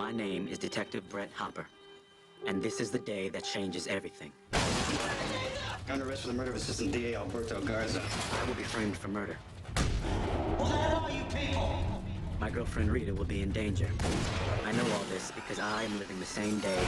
My name is Detective Brett Hopper, and this is the day that changes everything. Under arrest for the murder of Assistant DA Alberto Garza. I will be framed for murder. Who the hell are you people? My girlfriend Rita will be in danger. I know all this because I am living the same day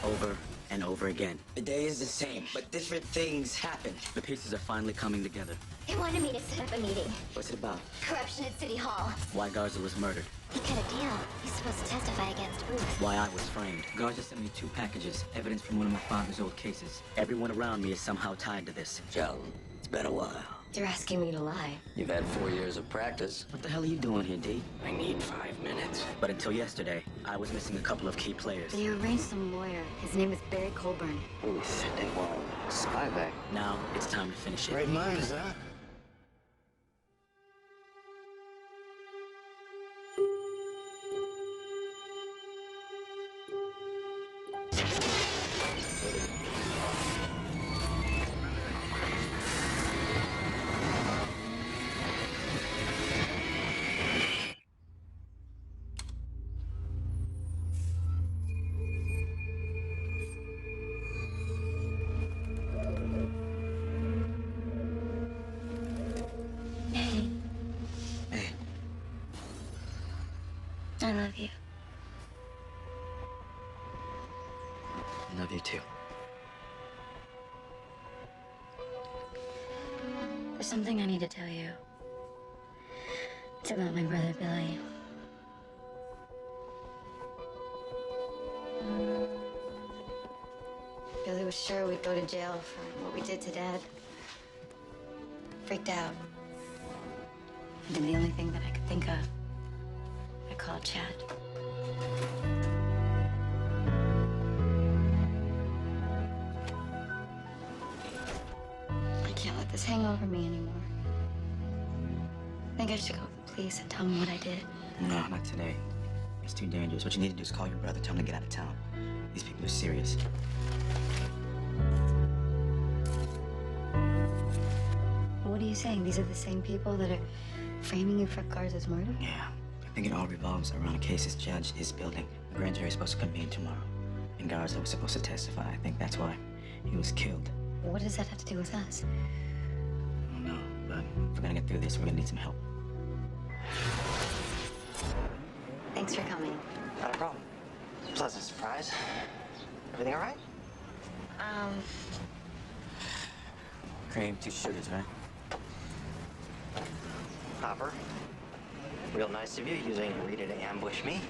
over and over again. The day is the same, but different things happen. The pieces are finally coming together. They wanted me to set up a meeting. What's it about? Corruption at City Hall. Why Garza was murdered. He got a deal. He's supposed to testify against Ruth. Why I was framed. Garza sent me 2 packages, evidence from one of my father's old cases. Everyone around me is somehow tied to this. Joe, it's been a while. You're asking me to lie. You've had 4 years of practice. What the hell are you doing here, D? I need 5 minutes. But until yesterday, I was missing a couple of key players. They arranged some lawyer. His name is Barry Colburn. Ooh, Cindy, well, spy back. Now it's time to finish it. Great minds, huh? Hey, I love you. I love you too. There's something I need to tell you. It's about my brother, Billy. Billy was sure we'd go to jail for what we did to Dad. Freaked out. I did the only thing that I could think of. I called Chad. I can't let this hang over me anymore. I think I should go to the police and tell them what I did. No, not today. It's too dangerous. What you need to do is call your brother, tell him to get out of town. These people are serious. What are you saying? These are the same people that are framing you for Garza's murder? Yeah, I think it all revolves around a case that's judged his building. The grand jury is supposed to convene tomorrow, and Garza was supposed to testify. I think that's why he was killed. What does that have to do with us? I don't know, but if we're gonna get through this, we're gonna need some help. Thanks for coming. Not a problem. Pleasant surprise. Everything all right? Cream, 2 sugars, right? Hopper. Real nice of you using Rita to ambush me.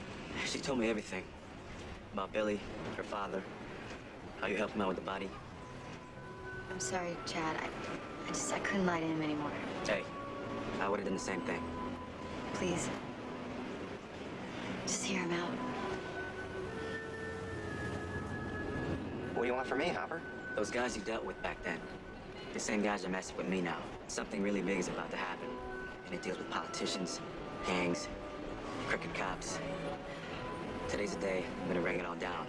She told me everything. About Billy, her father, how you helped him out with the body. I'm sorry, Chad. I couldn't lie to him anymore. Hey, I would have done the same thing. Please. Just hear him out. What do you want from me, Hopper? Those guys you dealt with back then, the same guys are messing with me now. Something really big is about to happen. And it deals with politicians, gangs, crooked cops. Today's the day I'm gonna bring it all down.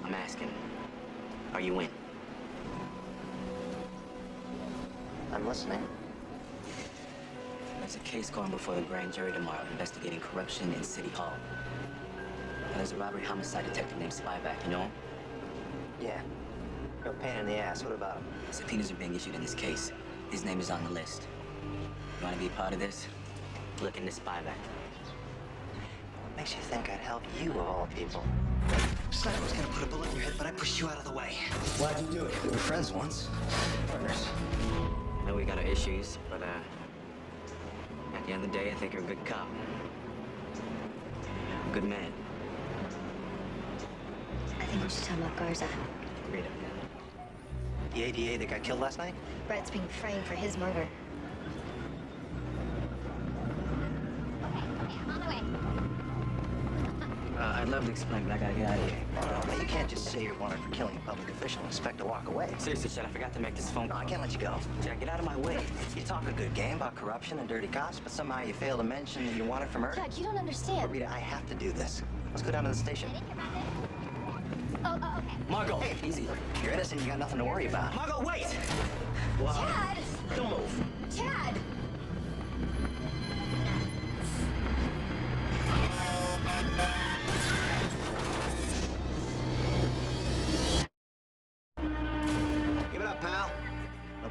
I'm asking, are you in? I'm listening. There's a case going before the grand jury tomorrow investigating corruption in City Hall. And there's a robbery homicide detective named Spyback, you know him? Yeah. Real pain in the ass. What about him? Subpoenas are being issued in this case. His name is on the list. You want to be a part of this? Look into Spyback. What makes you think I'd help you, of all people? Said I was gonna put a bullet in your head, but I pushed you out of the way. Why'd you do it? We were friends once. Partners. I know we got our issues, but at the end of the day, I think you're a good cop. A good man. I think we should tell him about Garza. Rita. The ADA that got killed last night? Brett's being framed for his murder. I'd love to explain, but I gotta get out of here. No, you can't just say you're wanted for killing a public official and expect to walk away. Seriously, Chad, I forgot to make this phone No, call. I can't let you go. Chad, get out of my way. You talk a good game about corruption and dirty cops, but somehow you fail to mention that you're wanted for murder. Chad, you don't But understand. Rita, I have to do this. Let's go down to the station. Oh, okay. Margot, hey, easy. You're innocent, you got nothing to worry about. Margot, wait! Chad! Don't move. Chad!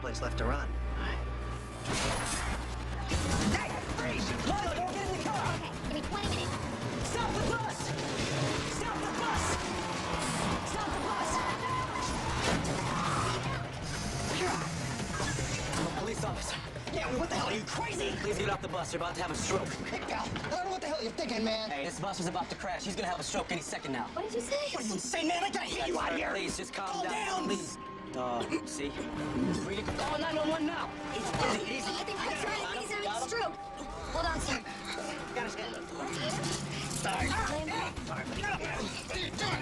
place left to run. Hey, freeze! Hold on, don't get in the car! Okay, give me 20 minutes. Stop the bus! Stop the bus! Stop the bus! I'm a police officer. Yeah, what the hell, are you crazy? Please get off the bus. You're about to have a stroke. Hey, pal, I don't know what the hell you're thinking, man. Hey, this bus is about to crash. He's gonna have a stroke any second now. What did you say? What are you insane, man? I gotta hit you out of here! Please, just calm Calm down. Please. See? Really? Call 911 now. Easy, easy. I think that's right. He's having a stroke. Hold on, sir. Got his head.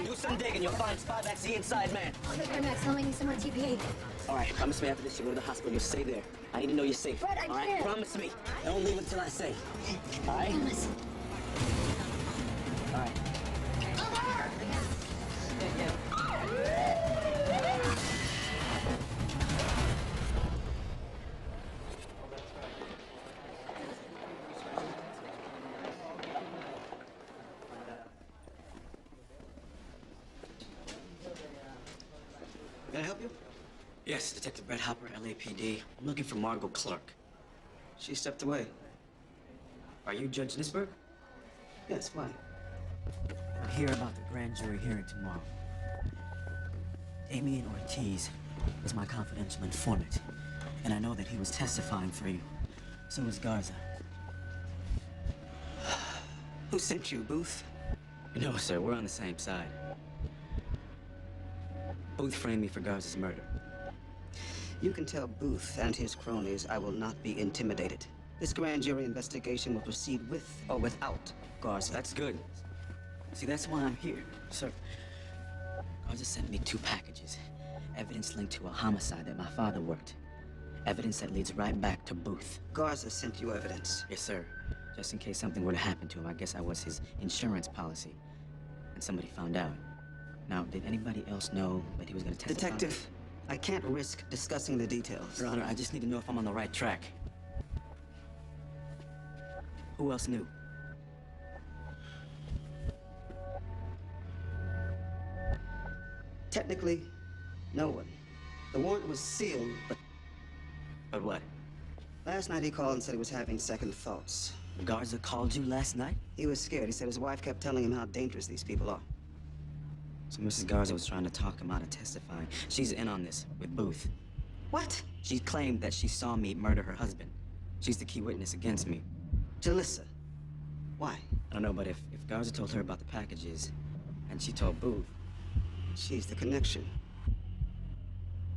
Do some digging. You'll find Spyback's the inside man. Okay, Max, tell me I need some more TPA. All right, promise me after this you go to the hospital. You'll stay there. I need to know you're safe. Fred, I All right, can't. promise me. Don't leave until I say. All right? Promise. All right. Can I help you? Yes, Detective Brett Hopper, LAPD. I'm looking for Margot Clark. She stepped away. Are you Judge Nisberg? Yes, why? I'm here about the grand jury hearing tomorrow. Damian Ortiz was my confidential informant, and I know that he was testifying for you. So was Garza. Who sent you, Booth? No, sir, we're on the same side. Booth framed me for Garza's murder. You can tell Booth and his cronies I will not be intimidated. This grand jury investigation will proceed with or without Garza. That's good. See, that's why I'm here, sir. Garza sent me 2 packages. Evidence linked to a homicide that my father worked. Evidence that leads right back to Booth. Garza sent you evidence. Yes, sir. Just in case something were to happen to him. I guess I was his insurance policy. And somebody found out. Now, did anybody else know that he was going to testify? Detective, I can't risk discussing the details. Your Honor, I just need to know if I'm on the right track. Who else knew? Technically, no one. The warrant was sealed, but But what? last night he called and said he was having second thoughts. Garza called you last night? He was scared. He said his wife kept telling him how dangerous these people are. So Mrs. Garza was trying to talk him out of testifying. She's in on this with Booth. What? She claimed that she saw me murder her husband. She's the key witness against me. Jalissa. Why? I don't know, but if Garza told her about the packages, and she told Booth, She's the connection.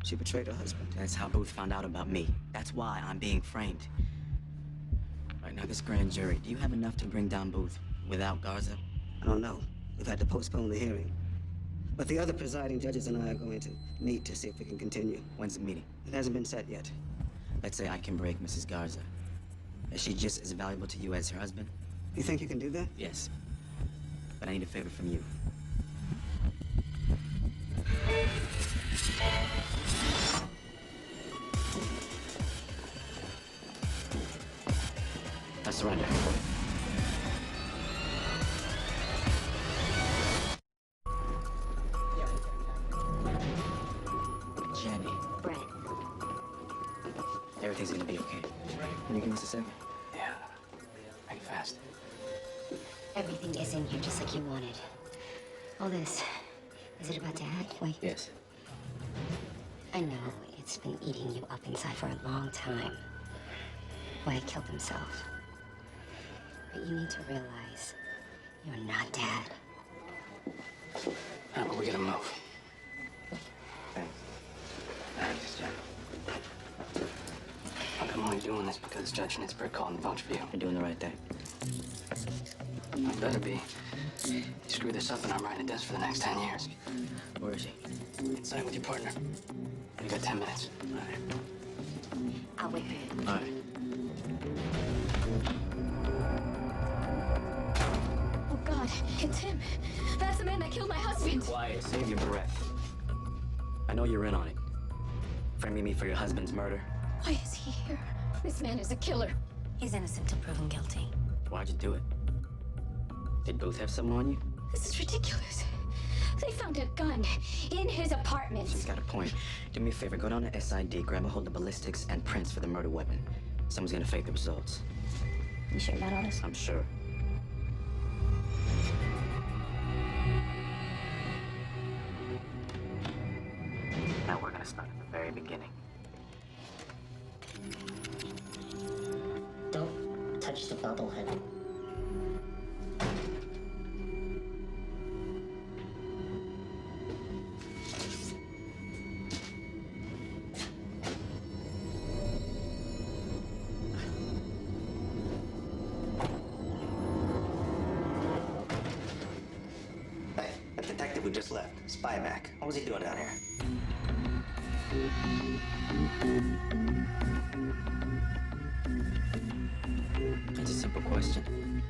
She betrayed her husband. that's how Booth found out about me. That's why I'm being framed. Right now, this grand jury, do you have enough to bring down Booth without Garza? I don't know. We've had to postpone the hearing. But the other presiding judges and I are going to meet to see if we can continue. When's the meeting? It hasn't been set yet. Let's say I can break Mrs. Garza. Is she just as valuable to you as her husband? You think you can do that? Yes. But I need a favor from you. I surrender. Jenny, Brett. everything's gonna be okay. Can you give us a second? Yeah. Make it fast. Everything is in here just like you wanted. All this. Is it about Dad? Wait. Yes. I know it's been eating you up inside for a long time. Why he killed himself. But you need to realize you're not Dad. How about we gotta move? Thanks. Thanks, Jen. I'm only doing this because Judge Nitzberg called and vouched for you. You're doing the right thing. I better be. You screw this up and I'm riding a desk for the next 10 years. Where is she? Inside with your partner. You got 10 minutes. All right. I'll wait for you. All right. Oh, God. It's him. That's the man that killed my husband. Quiet. Save your breath. I know you're in on it. Framing me for your husband's murder. Why is he here? This man is a killer. He's innocent till proven guilty. Why'd you do it? Did Booth have something on you? This is ridiculous. They found a gun in his apartment. She's got a point. Do me a favor, go down to SID, grab a hold of ballistics and prints for the murder weapon. Someone's gonna fake the results. You sure you're not honest? I'm sure. Now we're gonna start at the very beginning. Don't touch the bobblehead. Hey, that detective who just left, Spyback. What was he doing down here? It's a simple question.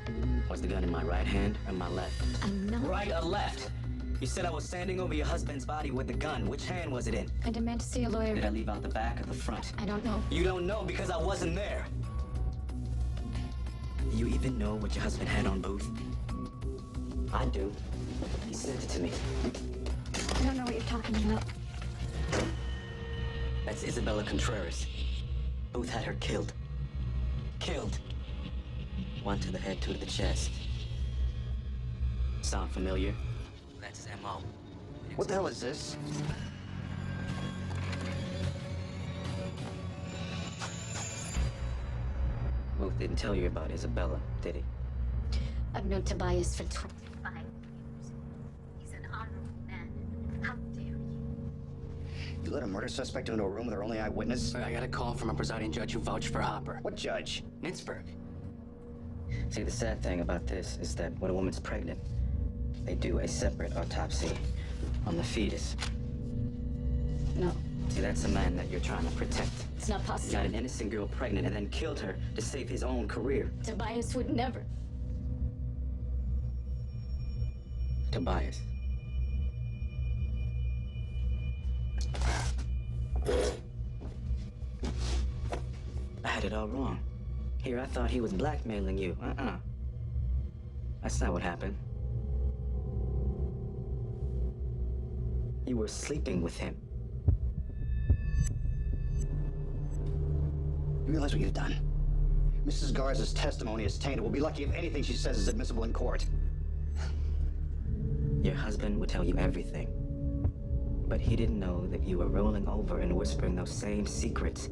Was the gun in my right hand or my left? I'm not. Right or left? You said I was standing over your husband's body with the gun. Which hand was it in? I demand to see a lawyer. Did I leave out the back or the front? I don't know. You don't know because I wasn't there. Do you even know what your husband had on Booth? I do. He sent it to me. I don't know what you're talking about. That's Isabella Contreras. Booth had her killed. Killed. One to the head, two to the chest. Sound familiar? That's his MO. What the hell is this? Booth didn't tell you about Isabella, did he? I've known Tobias for 25 years. He's an honorable man. How dare you? You let a murder suspect into a room with our only eyewitness? I got a call from a presiding judge who vouched for Hopper. What judge? Nitzberg. See, the sad thing about this is that when a woman's pregnant, they do a separate autopsy on the fetus. No, See, that's the man that you're trying to protect. it's not He got possible. an innocent girl pregnant and then killed her to save his own career. Tobias would never. Tobias. I had it all wrong. Here, I thought he was blackmailing you. That's not what happened. You were sleeping with him. You realize what you've done? Mrs. Garza's testimony is tainted. We'll be lucky if anything she says is admissible in court. Your husband would tell you everything. But he didn't know that you were rolling over and whispering those same secrets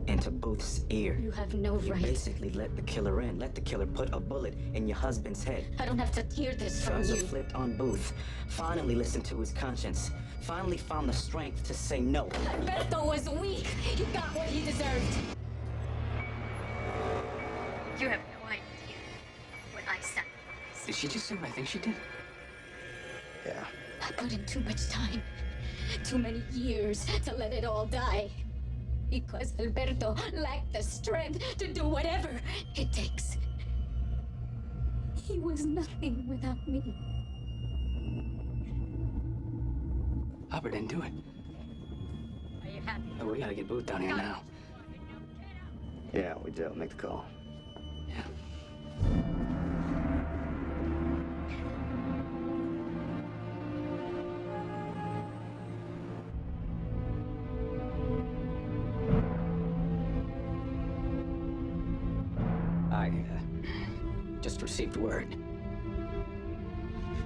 into Booth's ear. You have no You right. basically let the killer in. Let the killer put a bullet in your husband's head. I don't have to hear this from Garza you. flipped on Booth. Finally listened to his conscience. Finally found the strength to say no. Alberto was weak. He got what he deserved. You have no idea what I sacrificed. Did she just say what I think she did? Yeah. I put in too much time, too many years to let it all die. Because Alberto lacked the strength to do whatever it takes. He was nothing without me. Hopper didn't do it. Are you happy? Oh, we gotta get Booth down here now. Yeah, we do. Make the call. Yeah. I just received word.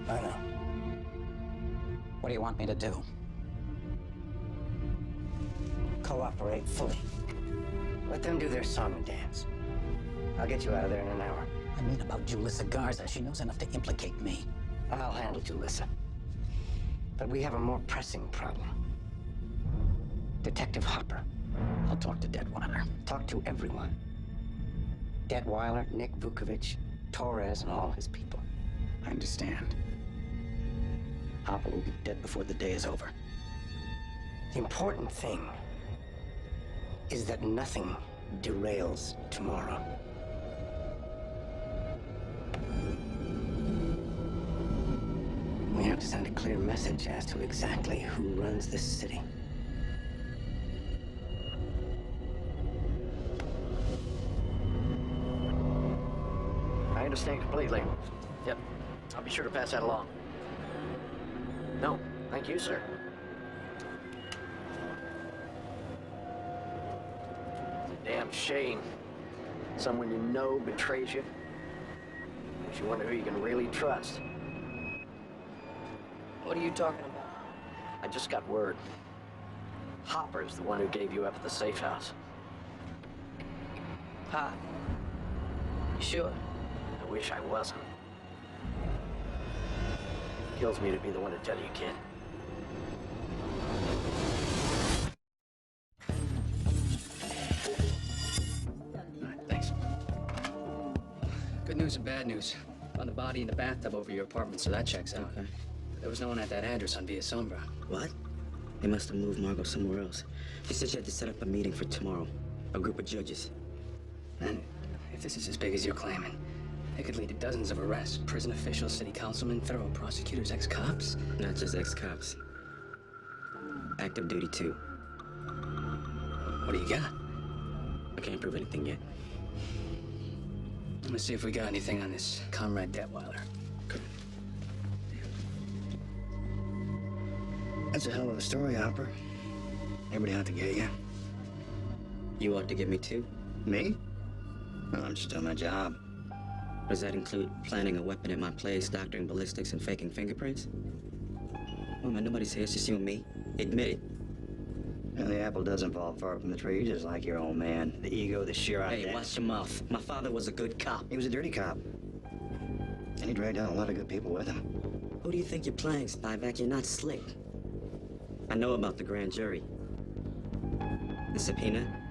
I know. What do you want me to do? Cooperate fully. Let them do their song and dance. I'll get you out of there in an hour. I mean about Julissa Garza. She knows enough to implicate me. I'll handle Julissa. But we have a more pressing problem. Detective Hopper. I'll talk to Detweiler. Talk to everyone. Detweiler, Nick Vukovic, Torres, and all his people. I understand. Hopper will be dead before the day is over. The important thing is that nothing derails tomorrow. We have to send a clear message as to exactly who runs this city. I understand completely. Yep. I'll be sure to pass that along. No, thank you, sir. It's a damn shame. Someone you know betrays you. Makes you wonder who you can really trust. What are you talking about? I just got word. Hopper's the one who gave you up at the safe house. Ha. You sure? I wish I wasn't. Kills me to be the one to tell you, kid. Thanks. Good news and bad news. Found the body in the bathtub over your apartment, so that checks out. Okay. There was no one at that address on Via Sombra. What? They must have moved Margot somewhere else. She said she had to set up a meeting for tomorrow. A group of judges. And if this is as big as you're claiming, it could lead to dozens of arrests. Prison officials, city councilmen, federal prosecutors, ex-cops. Not just ex-cops. Active duty, too. What do you got? I can't prove anything yet. Let's see if we got anything on this Comrade Detweiler. Good. That's a hell of a story, Hopper. Everybody out to get you. You ought to get me, too. Me? No, I'm just doing my job. Does that include planting a weapon at my place, doctoring ballistics, and faking fingerprints? Oh, man, nobody's here. It's just you and me. Admit it. And the apple doesn't fall far from the tree, just like your old man. The ego, the sheer Hey, audacity. watch your mouth. My father was a good cop. He was a dirty cop. And he dragged down a lot of good people with him. Who do you think you're playing, Spivak? You're not slick. I know about the grand jury. The subpoena.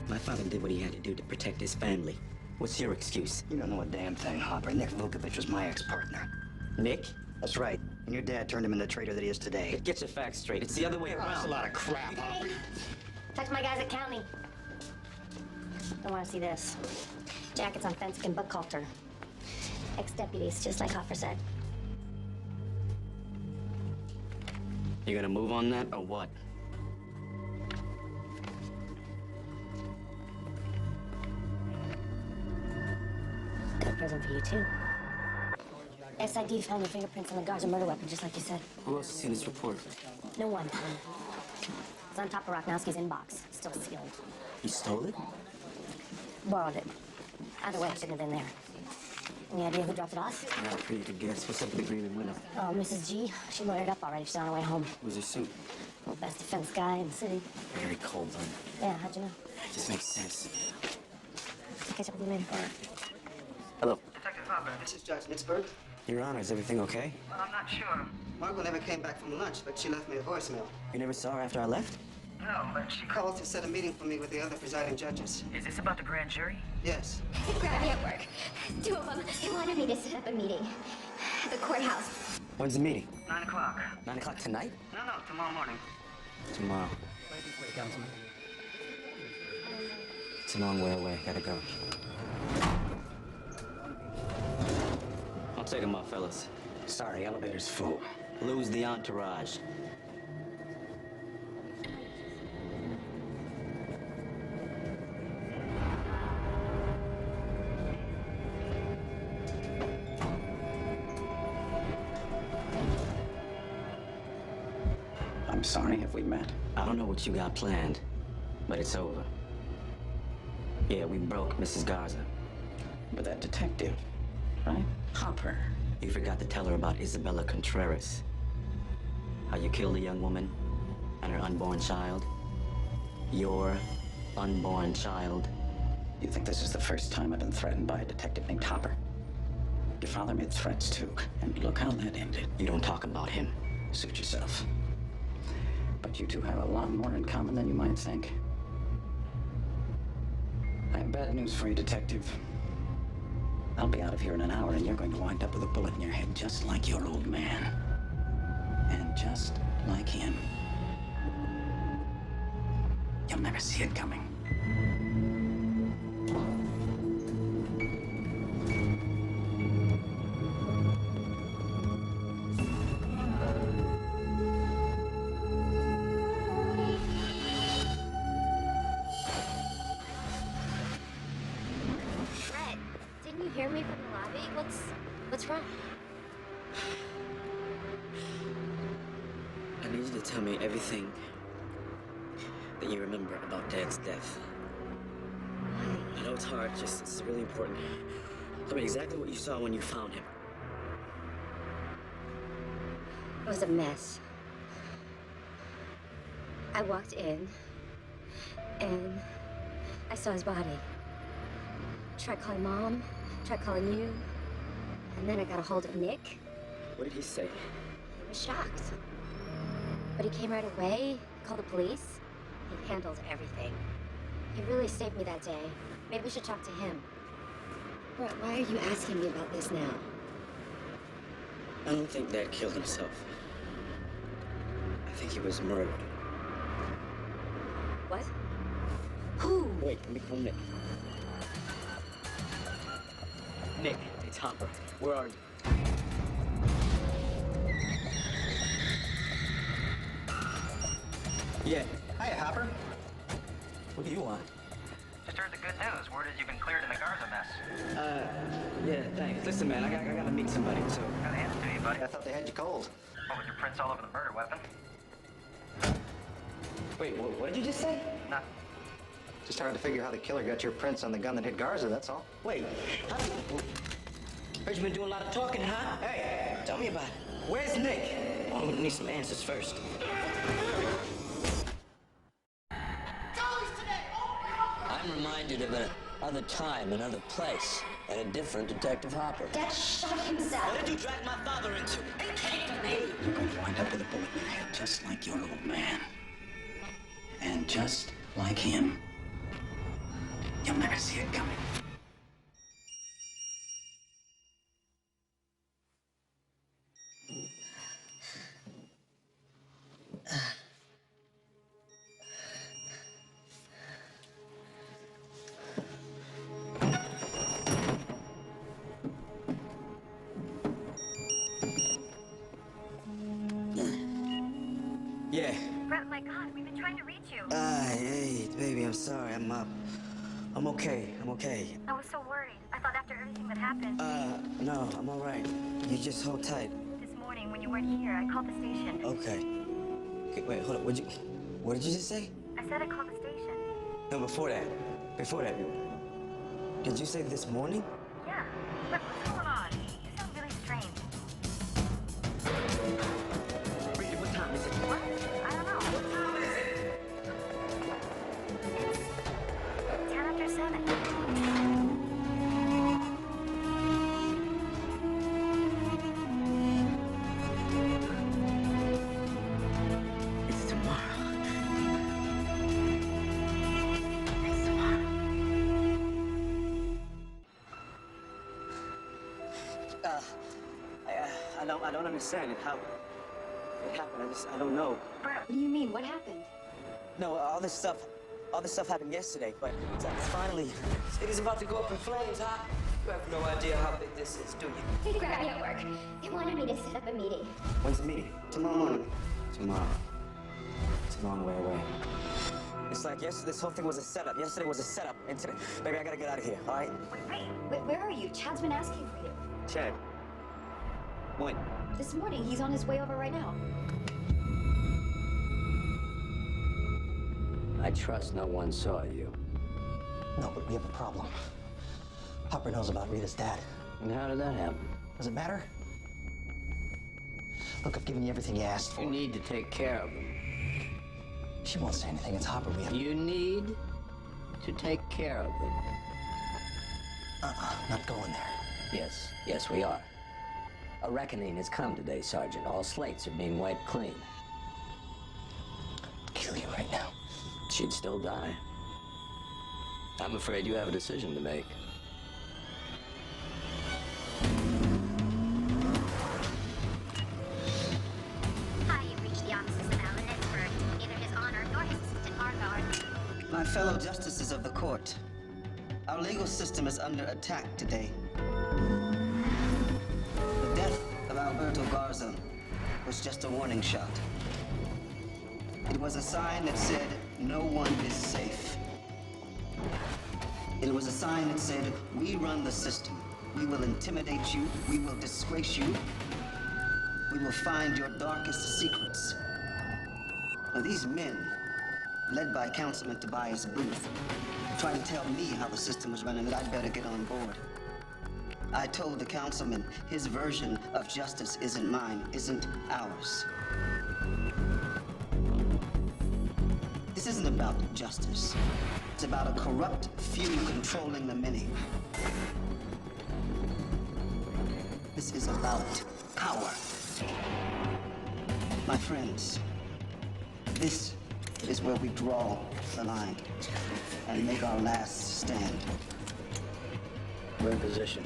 My father did what he had to do to protect his family. What's your excuse? You don't know a damn thing, Hopper. Nick Vukovich was my ex-partner. Nick? That's right. And your dad turned him into the traitor that he is today. Get your facts straight. It's the other way around. That's a lot of crap, Hopper. Touch my guys at county. Don't want to see this. Jackets on Fensick and Buckhalter. Ex-deputies, just like Hopper said. You gonna move on that or what? Got a present for you, too. SID found your fingerprints on the Garza murder weapon, just like you said. Who else has seen this report? No one. It's on top of Rochnowski's inbox. Still sealed. He stole it? Borrowed it. Either way, it shouldn't have been there. Any idea who dropped it off? Yeah, pretty good guess. What's up with the green and window? Oh, Mrs. G. She loaded up already. She's on her way home. Who's his suit? Well, best defense guy in the city. Very cold-blooded. Yeah, how'd you know? Just makes sense. Catch up with you later. Hello. Detective Hopper, this is Judge Nitzberg. Your Honor, is everything okay? Well, I'm not sure. Margot never came back from lunch, but she left me a voicemail. You never saw her after I left? No, but she called to set a meeting for me with the other presiding judges. Is this about the grand jury? Yes. Grab me at work. Two of them. They wanted me to set up a meeting at the courthouse. When's the meeting? 9 o'clock. 9 o'clock tonight? No, tomorrow morning. Tomorrow. It's a long way away. Gotta go. I'll take him off, fellas. Sorry, elevator's full. Lose the entourage. I'm sorry, have we met? I don't know what you got planned, but it's over. Yeah, we broke Mrs. Garza. But that detective, right? Hopper. You forgot to tell her about Isabella Contreras. How you killed a young woman and her unborn child. Your unborn child. You think this is the first time I've been threatened by a detective named Hopper? Your father made threats too, and look how that ended. You don't talk about him. Suit yourself. But you two have a lot more in common than you might think. I have bad news for you, Detective. I'll be out of here in an hour, and you're going to wind up with a bullet in your head just like your old man. And just like him. You'll never see it coming. Fred, didn't you hear me from the lobby? What's wrong? tell me everything that you remember about Dad's death. I know it's hard, just it's really important. Tell me exactly what you saw when you found him. It was a mess. I walked in, and I saw his body. Tried calling Mom, tried calling you, and then I got a hold of Nick. What did he say? He was shocked. But he came right away, called the police. He handled everything. He really saved me that day. Maybe we should talk to him. Why are you asking me about this now? I don't think Dad killed himself. I think he was murdered. What? Who? Wait, let me call Nick. Nick, it's Hopper. Where are you? Yeah. Hiya, Hopper. What do you want? Just heard the good news. Word is you've been cleared in the Garza mess. Yeah, thanks. Listen, man, I gotta meet somebody, so... Gotta hand it to you, buddy. I thought they had you cold. What, with your prints all over the murder weapon? Wait, what did you just say? Nothing. Just trying to figure how the killer got your prints on the gun that hit Garza, that's all. Wait, how did you... Heard you been doing a lot of talking, huh? Hey, tell me about it. Where's Nick? Oh, we need some answers first. I'm reminded of another time, another place, and a different Detective Hopper. Dad shot himself. What did you drag my father into? It came to me. You're going to wind up with a bullet in your head, just like your old man. And just like him, you'll never see it coming. Yeah. Brett, my God, we've been trying to reach you. Hey, baby, I'm sorry. I'm okay. I'm okay. I was so worried. I thought after everything that happened. No, I'm all right. You just hold tight. This morning, when you weren't here, I called the station. Okay, wait, hold up. What did you just say? I said I called the station. No, before that. Did you say this morning? Yeah. Brett, what's going on? You sound really strange. Rita, what time is it? What? I don't know. What time is it? It's 10 after 7. It's tomorrow. I don't understand it. How it happened. I don't know. Brett, what do you mean? What happened? No, all this stuff happened yesterday, but it's finally, city's about to go up in flames, huh? You have no idea how big this is, do you? They grabbed me at work. They wanted me to set up a meeting. When's the meeting? Tomorrow morning. Tomorrow. It's a long way away. It's like yesterday, this whole thing was a setup. Yesterday was a setup, and today, baby, I gotta get out of here, all right? Wait, where are you? Chad's been asking for you. Chad. When? This morning, he's on his way over right now. I trust no one saw you. No, but we have a problem. Hopper knows about Rita's dad. And how did that happen? Does it matter? Look, I've given you everything you asked for. You need to take care of him. She won't say anything. It's Hopper. We have... You need to take care of him. Not going there. Yes, we are. A reckoning has come today, Sergeant. All slates are being wiped clean. I'll kill you right now. She'd still die. I'm afraid you have a decision to make. Hi, you've reached the offices of Alan Edinburgh. Neither His Honor nor his assistant Argard. My fellow justices of the court, our legal system is under attack today. The death of Alberto Garza was just a warning shot. It was a sign that said, no one is safe. It was a sign that said, we run the system. We will intimidate you. We will disgrace you. We will find your darkest secrets. Now, these men, led by Councilman Tobias Booth, tried to tell me how the system was running, that I'd better get on board. I told the councilman his version of justice isn't mine, isn't ours. This isn't about justice. It's about a corrupt few controlling the many. This is about power. My friends, this is where we draw the line and make our last stand. We're in position.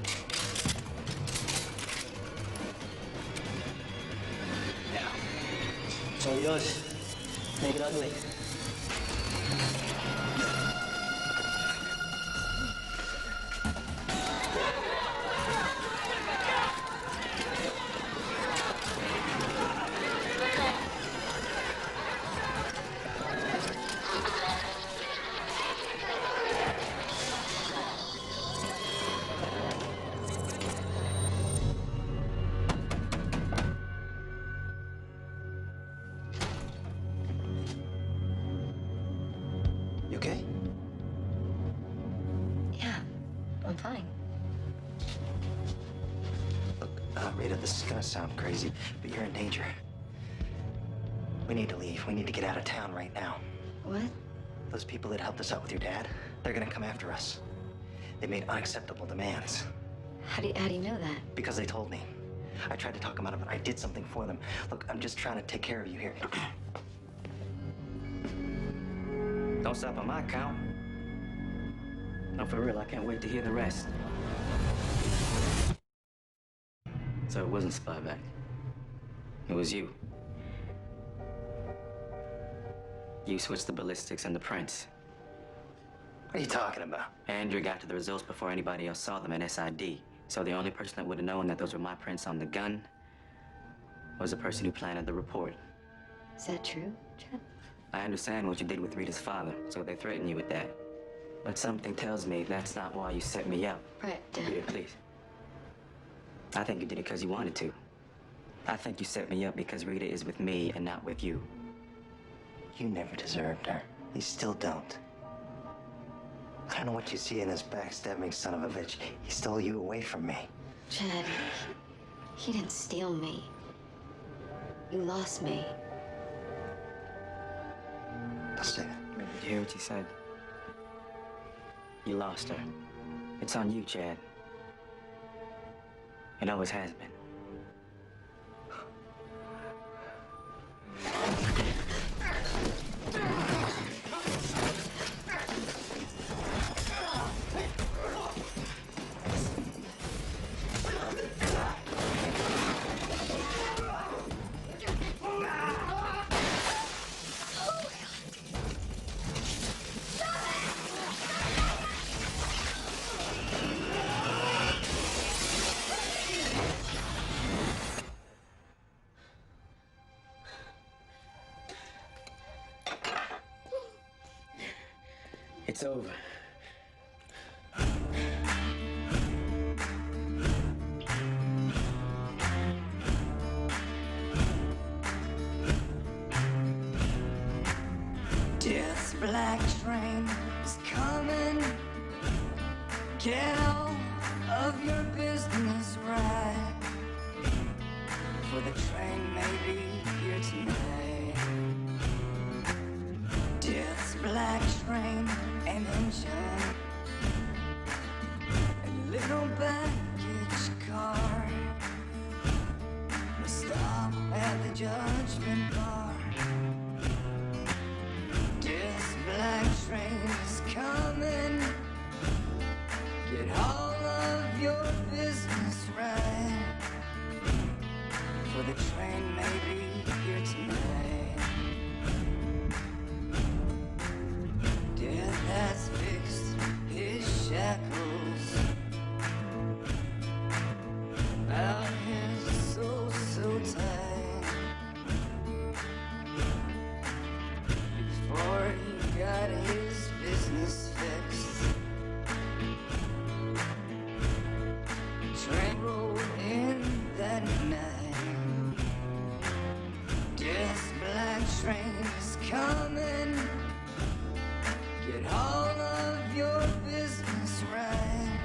Now, it's all yours. Make it ugly. You okay? Yeah, I'm fine. Look, Rita, this is gonna sound crazy, but you're in danger. We need to leave. We need to get out of town right now. What? Those people that helped us out with your dad, they're gonna come after us. They made unacceptable demands. How do you know that? Because they told me. I tried to talk them out of it. I did something for them. Look, I'm just trying to take care of you here. Don't stop on my account. No, for real, I can't wait to hear the rest. So it wasn't Spyback. It was you. You switched the ballistics and the prints. What are you talking about? Andrew got to the results before anybody else saw them at SID. So the only person that would have known that those were my prints on the gun was the person who planted the report. Is that true, Chad? I understand what you did with Rita's father, so they threatened you with that. But something tells me that's not why you set me up. Right, Rita, please. I think you did it because you wanted to. I think you set me up because Rita is with me and not with you. You never deserved her. You still don't. I don't know what you see in this backstabbing son of a bitch. He stole you away from me. Chad, he didn't steal me. You lost me. Did you hear what she said? You lost her. It's on you, Chad. It always has been. It's over. Death's black train is coming. Get all of your business right, for the train may be here tonight. Death's black train, an engine, a little baggage car, must stop at the judgment bar. Death's black train is coming. Get all of your business right, for the train may be here tonight. Death has fixed his shackles about his soul so tight. Before he got his business fixed, train rolled in that night. Death's black train is coming. Get all of your business right.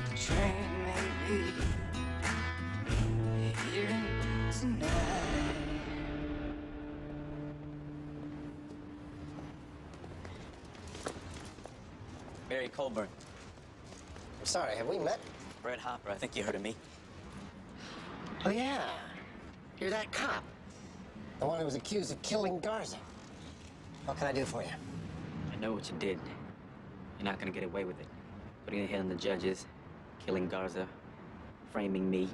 The train may be here tonight. Barry Colburn. I'm sorry, have we met? Brett Hopper, I think you heard of me. Oh, yeah. You're that cop. The one who was accused of killing Garza. What can I do for you? I know what you did. You're not gonna get away with it. Putting a hit on the judges, killing Garza, framing me.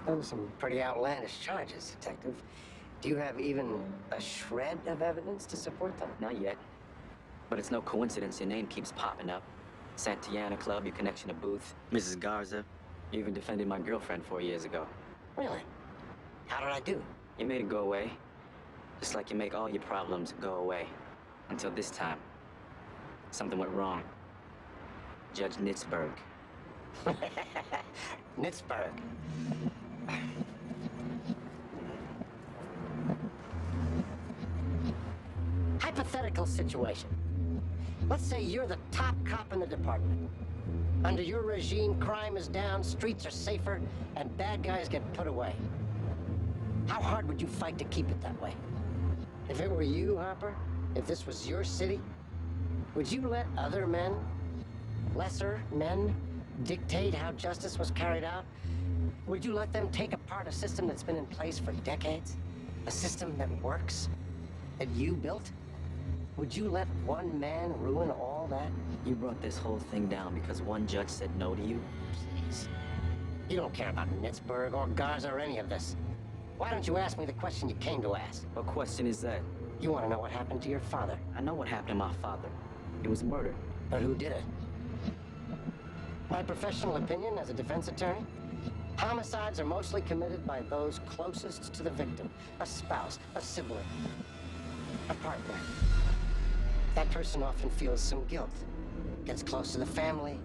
Those are some pretty outlandish charges, Detective. Do you have even a shred of evidence to support them? Not yet. But it's no coincidence your name keeps popping up. Santillana Club, your connection to Booth, Mrs. Garza. You even defended my girlfriend 4 years ago. Really? How did I do? You made it go away. Just like you make all your problems go away. Until this time. Something went wrong. Judge Nitzberg. Nitzberg. Hypothetical situation. Let's say you're the top cop in the department. Under your regime, crime is down, streets are safer, and bad guys get put away. How hard would you fight to keep it that way? If it were you, Hopper, if this was your city, would you let other men, lesser men, dictate how justice was carried out? Would you let them take apart a system that's been in place for decades? A system that works? That you built? Would you let one man ruin all that? You brought this whole thing down because one judge said no to you? Please. You don't care about Nitzberg or Garza or any of this. Why don't you ask me the question you came to ask? What question is that? You want to know what happened to your father. I know what happened to my father. It was murder. But who did it? My professional opinion as a defense attorney? Homicides are mostly committed by those closest to the victim. A spouse, a sibling, a partner. That person often feels some guilt, gets close to the family,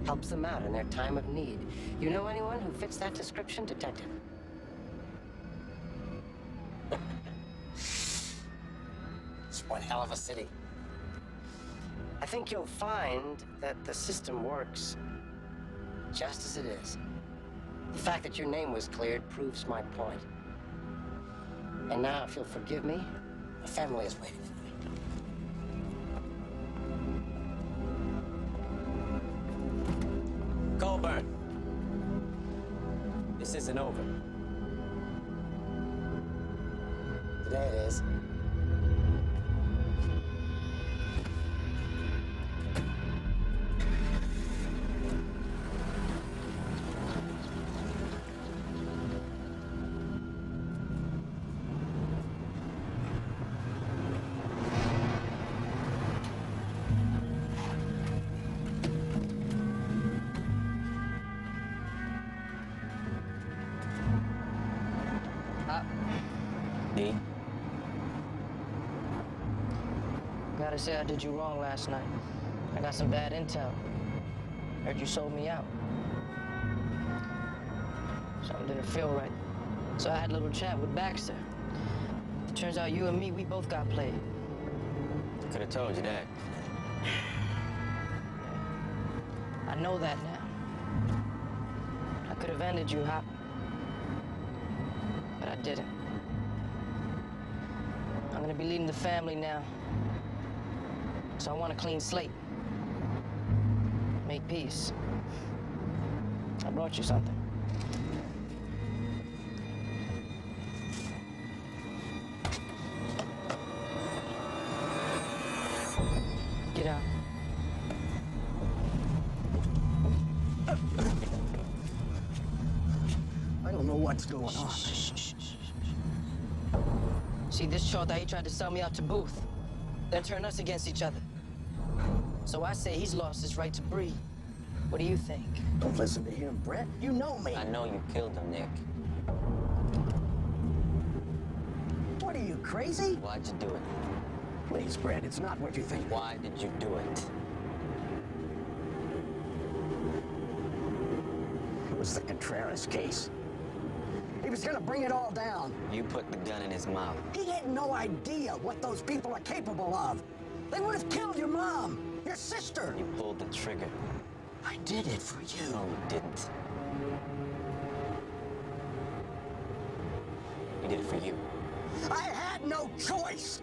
helps them out in their time of need. You know anyone who fits that description, Detective? It's one hell of a city. I think you'll find that the system works just as it is. The fact that your name was cleared proves my point. And now, if you'll forgive me, my family is waiting for me. Colburn, this isn't over. Today it is. Gotta say I did you wrong last night. I got some bad intel. Heard you sold me out. Something didn't feel right. So I had a little chat with Baxter. It turns out you and me, we both got played. Could have told you that. I know that now. I could have ended you, Hop. But I didn't. I'm gonna be leading the family now. So I want a clean slate. Make peace. I brought you something. Get out. I don't know what's going on. See, this chota, he tried to sell me out to Booth, then turn us against each other. So I say he's lost his right to breathe. What do you think? Don't listen to him, Brett. You know me. I know you killed him, Nick. What are you, crazy? Why'd you do it? Please, Brett, it's not what you think. Why did you do it? It was the Contreras case. He was gonna bring it all down. You put the gun in his mouth. He had no idea what those people are capable of. They would have killed your mom, your sister. You pulled the trigger. I did it for you. No, you didn't. You did it for you. I had no choice.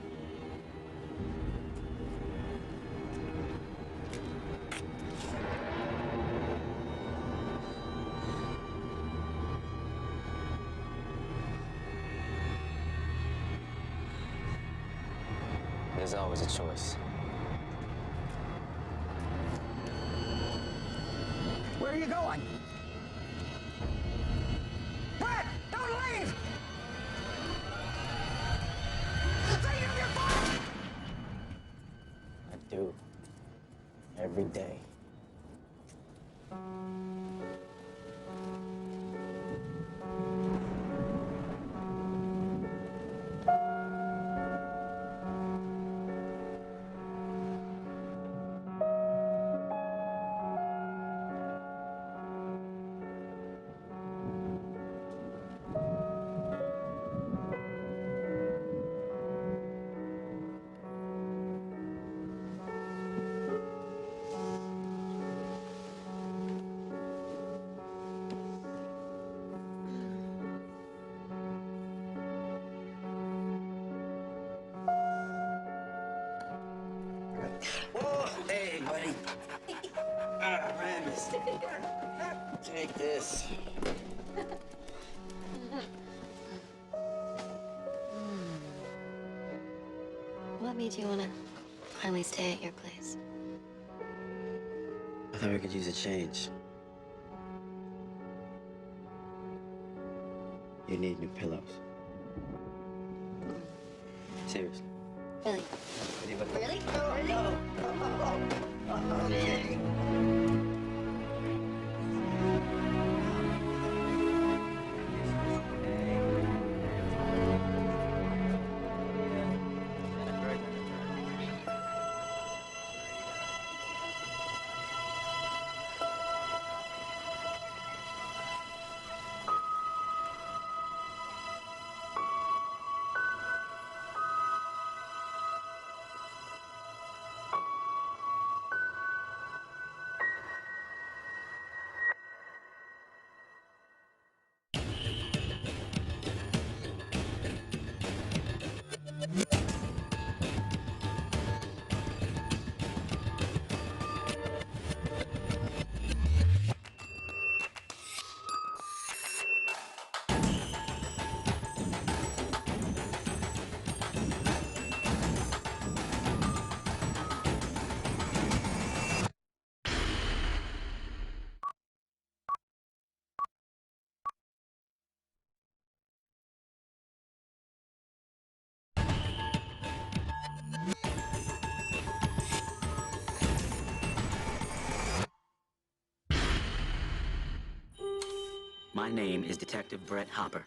There's always a choice. Where are you going? Brett, don't leave! Think of your father! I do. Every day. Oh, hey, buddy. Ah, Ramis. Take this. What made you want to finally stay at your place? I thought we could use a change. You need new pillows. Seriously. Really? Really? Okay. My name is Detective Brett Hopper,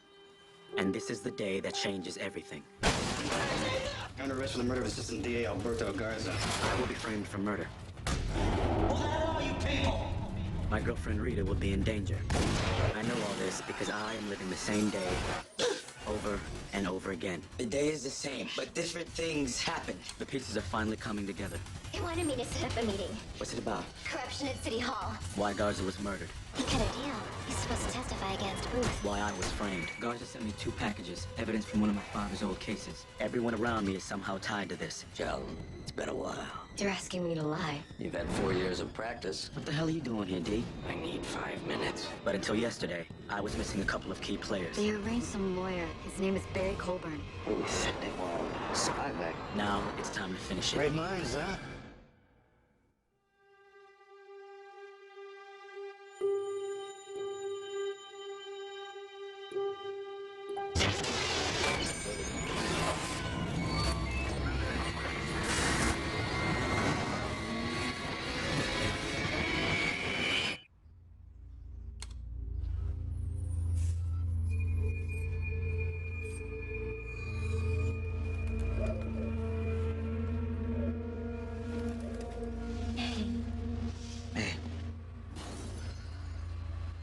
and this is the day that changes everything. Under arrest for the murder of Assistant DA Alberto Garza. I will be framed for murder. Who the hell are you people? My girlfriend Rita will be in danger. I know all this because I am living the same day over and over again. The day is the same, but different things happen. The pieces are finally coming together. They wanted me to set up a meeting. What's it about? Corruption at City Hall. Why Garza was murdered. What kind of deal? He's supposed to testify against Booth. Why I was framed. Garza sent me 2 packages, evidence from one of my father's old cases. Everyone around me is somehow tied to this. Joe, it's been a while. You're asking me to lie. You've had 4 years of practice. What the hell are you doing here, D? I need 5 minutes. But until yesterday, I was missing a couple of key players. They arranged some lawyer. His name is Barry Colburn. Ooh, they want spy back. Now it's time to finish it. Great minds, huh?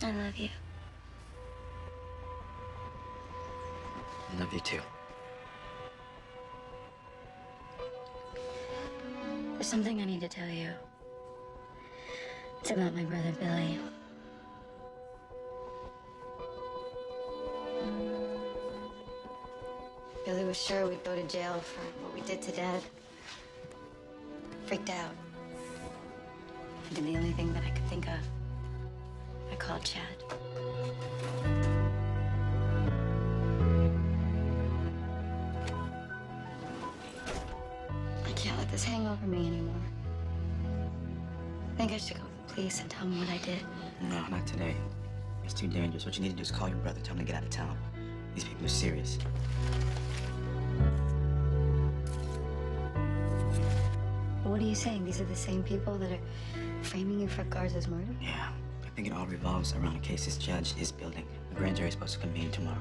I love you. love you too. There's something I need to tell you. It's about my brother Billy. Billy was sure we'd go to jail for what we did to Dad. Freaked out. I did the only thing that I could think of. I called Chad. I can't let this hang over me anymore. I think I should go to the police and tell them what I did. No, not today. It's too dangerous. What you need to do is call your brother, tell him to get out of town. These people are serious. What are you saying? These are the same people that are framing you for Garza's murder? Yeah. I think it all revolves around a case this judge is building. The grand jury is supposed to convene tomorrow.